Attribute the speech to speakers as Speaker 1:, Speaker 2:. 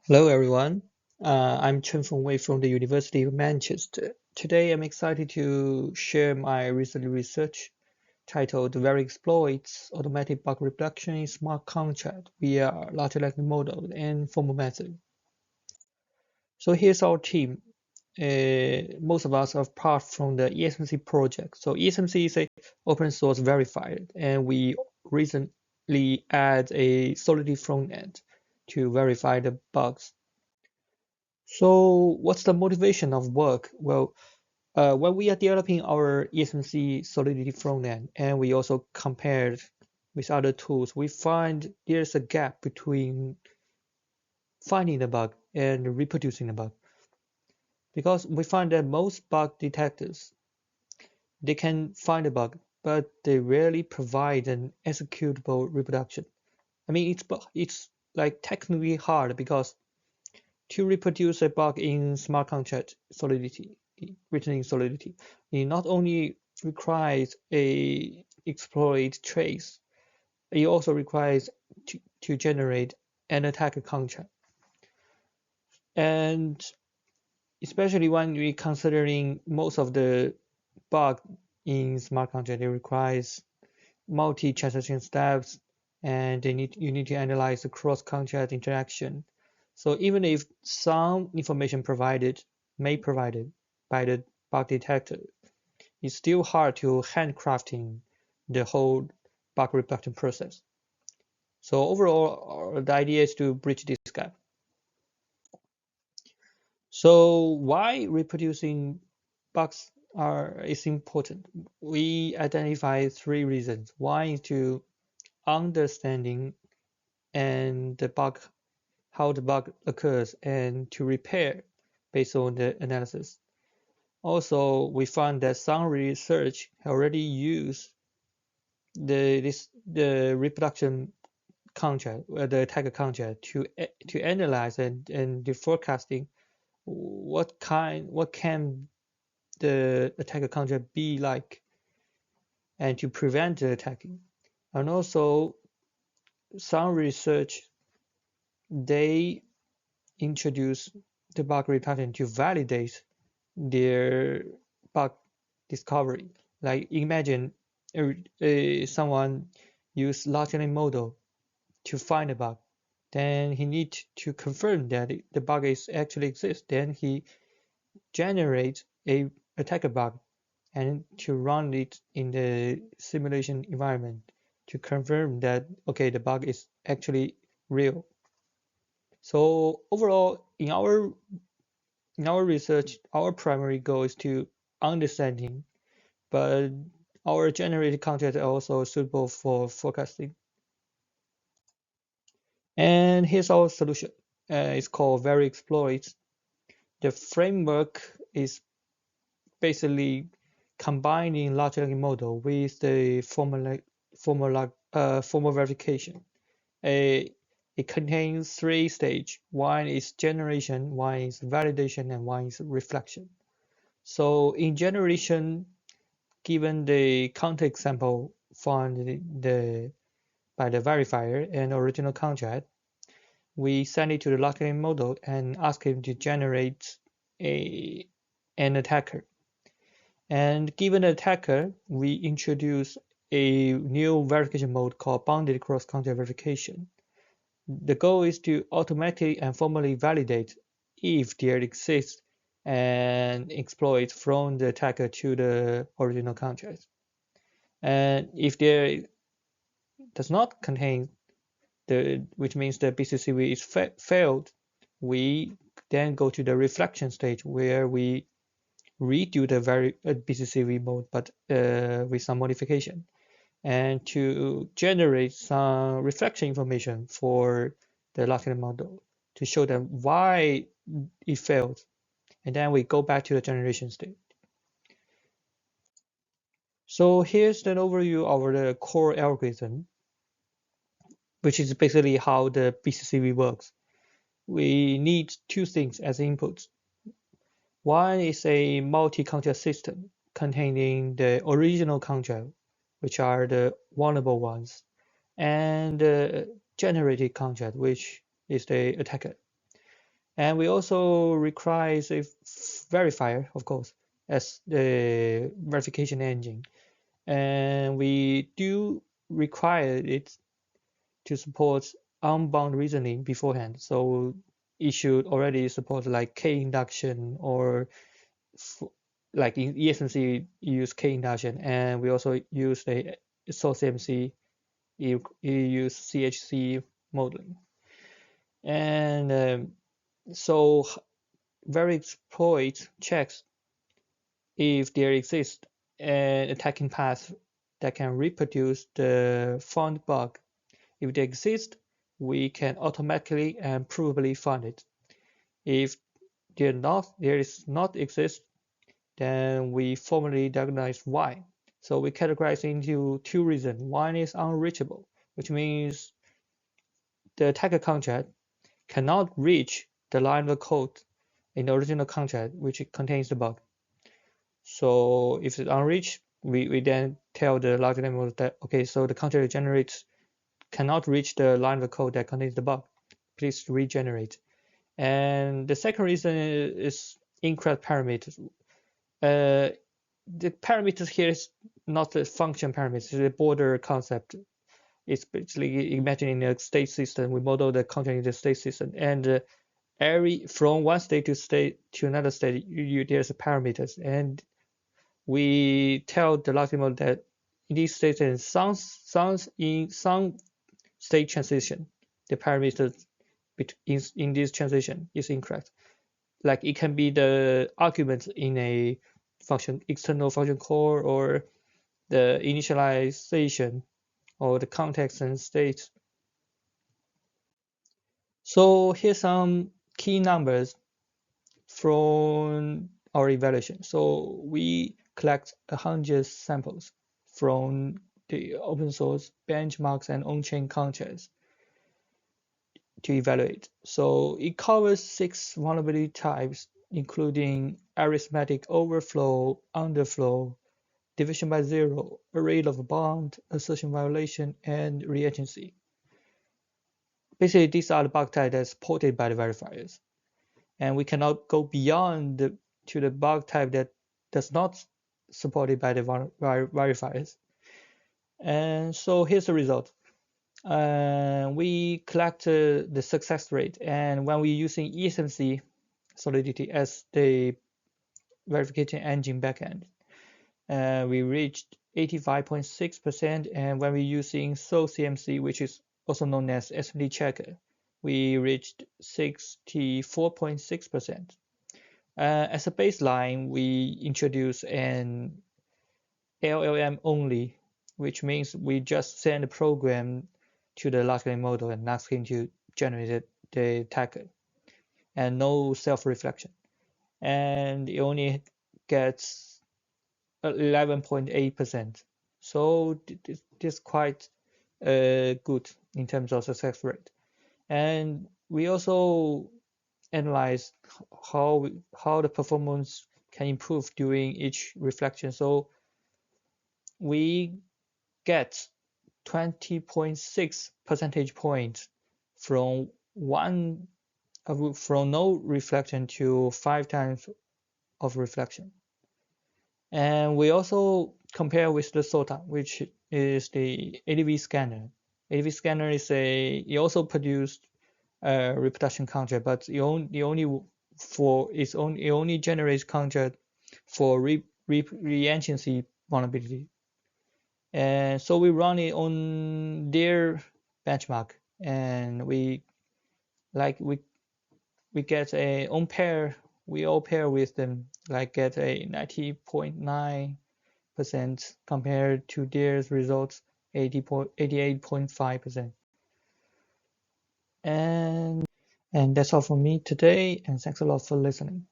Speaker 1: Hello everyone, I'm Chen Fengwei from the University of Manchester. Today I'm excited to share my recent research titled VeriExploit's Automatic Bug Reduction in Smart Contract via Large Language Model and Formal Method. So here's our team. Most of us are part from the ESMC project. So ESMC is a open source verified, and we recently add a Solidity frontend to verify the bugs. So what's the motivation of work? Well, when we are developing our ESMC Solidity frontend, and we also compared with other tools, we find there's a gap between finding the bug and reproducing the bug. Because we find that most bug detectors, they can find a bug, but they rarely provide an executable reproduction. I mean, it's like technically hard because to reproduce a bug in smart contract Solidity, written in Solidity, it not only requires a exploit trace, it also requires to generate an attacker contract. And especially when we considering most of the bug in smart contract, it requires multi-transaction steps, and you need to analyze the cross-contract interaction. So even if some information provided by the bug detector, it's still hard to handcrafting the whole bug reduction process. So overall, the idea is to bridge this gap. So why reproducing bugs is important? We identify three reasons. One is to understanding and the bug, how the bug occurs, and to repair based on the analysis. Also, we found that some research already use the reproduction contract, the attacker contract, to analyze and do forecasting what can the attacker contract be like, and to prevent the attacking. And also, some research they introduce the bug reduction to validate their bug discovery. Like imagine someone use large language model to find a bug, then he needs to confirm that the bug is actually exists. Then he generates a attacker bug and to run it in the simulation environment to confirm that okay, the bug is actually real. So overall, in our research, our primary goal is to understanding, but our generated content are also suitable for forecasting. And here's our solution. It's called VeriExploit. The framework is basically combining large language model with the formal verification. A, it contains three stages. One is generation, one is validation, and one is reflection. So in generation, given the context sample found by the verifier and original contract, we send it to the large language model and ask him to generate an attacker. And given the attacker, we introduce a new verification mode called bounded cross-contract verification. The goal is to automatically and formally validate if there exists an exploit from the attacker to the original contract. And if there does not contain which means the BCCV is failed, we then go to the reflection stage where we redo the BCCV mode, but with some modification, and to generate some reflection information for the large language model to show them why it failed, and then we go back to the generation state. So here's an overview of the core algorithm, which is basically how the BCCV works. We need two things as inputs. One is a multi-contract system containing the original contract, which are the vulnerable ones, and the generated contract, which is the attacker. And we also require a verifier, of course, as the verification engine. And we do require it to support unbound reasoning beforehand. So it should already support like K induction, or like in ESMC you use K induction, and we also use the SOCMC, you use CHC modeling. And so VeriExploit checks if there exists an attacking path that can reproduce the found bug. If they exist, we can automatically and provably find it. If there is not exist, then we formally diagnose why. So we categorize into two reasons. One is unreachable, which means the attacker contract cannot reach the line of code in the original contract which contains the bug. So if it's unreached, we then tell the large language model that, okay, so the contract generates cannot reach the line of code that contains the bug. Please regenerate. And the second reason is incorrect parameters. The parameters here is not the function parameters, it's the border concept. It's basically imagining a state system. We model the contract in the state system, and from one state to another state, there's parameters, and we tell the large model that in this state in some state transition, the parameters in this transition is incorrect. Like it can be the argument in a external function call, or the initialization, or the context and state. So here's some key numbers from our evaluation. So we collect 100 samples from the open source benchmarks and on-chain contracts to evaluate. So it covers 6 vulnerability types, including arithmetic overflow, underflow, division by zero, array of bound, assertion violation, and reagency. Basically, these are the bug types that's supported by the verifiers. And we cannot go beyond to the bug type that does not supported by the verifiers. And so here's the result. We collect the success rate, and when we're using ESMC Solidity as the verification engine backend, we reached 85.6%, and when we're using SOCMC, which is also known as SMD checker, we reached 64.6%. As a baseline, we introduce an LLM only, which means we just send the program to the large language model and ask him to generate the attacker, and no self-reflection. And it only gets 11.8%. So this is quite good in terms of success rate. And we also analyze how the performance can improve during each reflection. So we get 20.6 percentage points from no reflection to 5 times of reflection. And we also compare with the SOTA, which is the ADV scanner. ADV scanner is it also produced a reproduction contract, but it only generates contract for reagency vulnerability. And so we run it on their benchmark, and we get a on pair. We all pair with them, like get a 90.9% compared to their results 88.5%. And that's all from me today, and thanks a lot for listening.